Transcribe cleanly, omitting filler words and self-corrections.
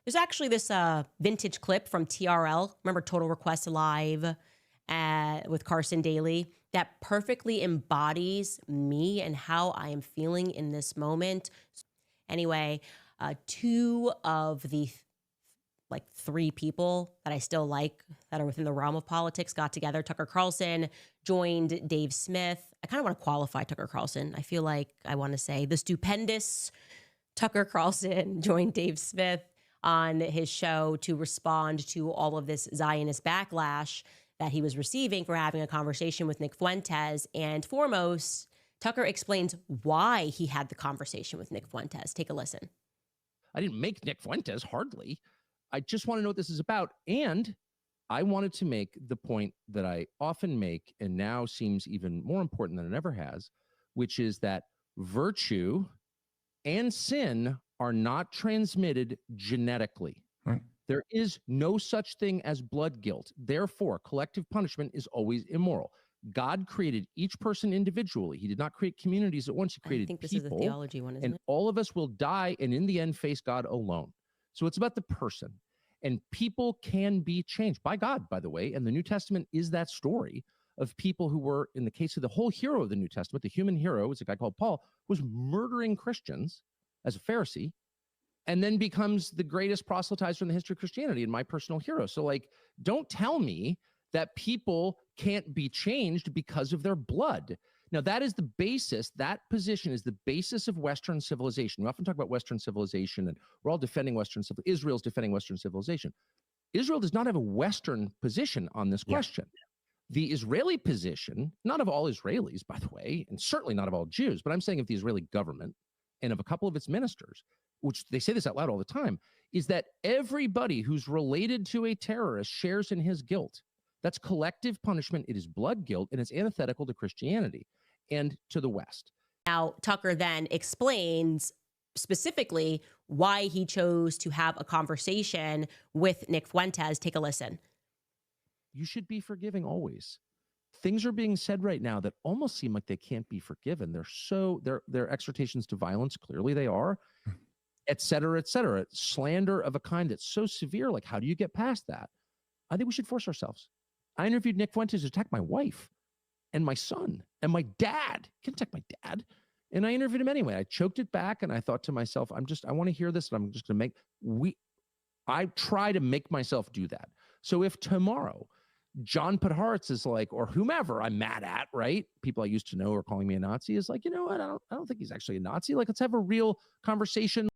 There's actually this vintage clip from TRL. Remember Total Request Live with Carson Daly? That perfectly embodies me and how I am feeling in this moment. Anyway, two of the like three people that I still like that are within the realm of politics got together. Tucker Carlson joined Dave Smith. I kind of want to qualify Tucker Carlson. I feel like I want to say the stupendous Tucker Carlson joined Dave Smith on his show to respond to all of this Zionist backlash that he was receiving for having a conversation with Nick Fuentes. And foremost, Tucker explains why he had the conversation with Nick Fuentes. Take a listen. I didn't make Nick Fuentes, hardly. I just want to know what this is about. And I wanted to make the point that I often make and now seems even more important than it ever has, which is that virtue and sin are not transmitted genetically. Right. There is no such thing as blood guilt. Therefore, collective punishment is always immoral. God created each person individually. He did not create communities at once. He created I think this people, is a theology one, isn't and it? all of us will die and in the end face God alone. So it's about the person. And people can be changed by God, by the way. And the New Testament is that story of people who were, in the case of the whole hero of the New Testament, the human hero is a guy called Paul, was murdering Christians as a Pharisee, and then becomes the greatest proselytizer in the history of Christianity and my personal hero. So, like, don't tell me that people can't be changed because of their blood. Now, that is the basis. That position is the basis of Western civilization. We often talk about Western civilization, and we're all defending Western civilization. Israel's defending Western civilization. Israel does not have a Western position on this question. The Israeli position, not of all Israelis, by the way, and certainly not of all Jews, but I'm saying of the Israeli government and of a couple of its ministers, which they say this out loud all the time, is that everybody who's related to a terrorist shares in his guilt. That's collective punishment. It is blood guilt, and it's antithetical to Christianity and to the West. Now, Tucker then explains specifically why he chose to have a conversation with Nick Fuentes. Take a listen. You should be forgiving always. Things are being said right now that almost seem like they can't be forgiven. They're exhortations to violence. Clearly they are, et cetera, et cetera. Slander of a kind that's so severe. Like, how do you get past that? I think we should force ourselves. I interviewed Nick Fuentes to attack my wife and my son and my dad. Can't attack my dad. And I interviewed him anyway. I choked it back and I thought to myself, I want to hear this, and I'm just going to I try to make myself do that. So if tomorrow John Podhoretz is like, or whomever I'm mad at, right? People I used to know are calling me a Nazi, is like, you know what? I don't think he's actually a Nazi. Like, let's have a real conversation.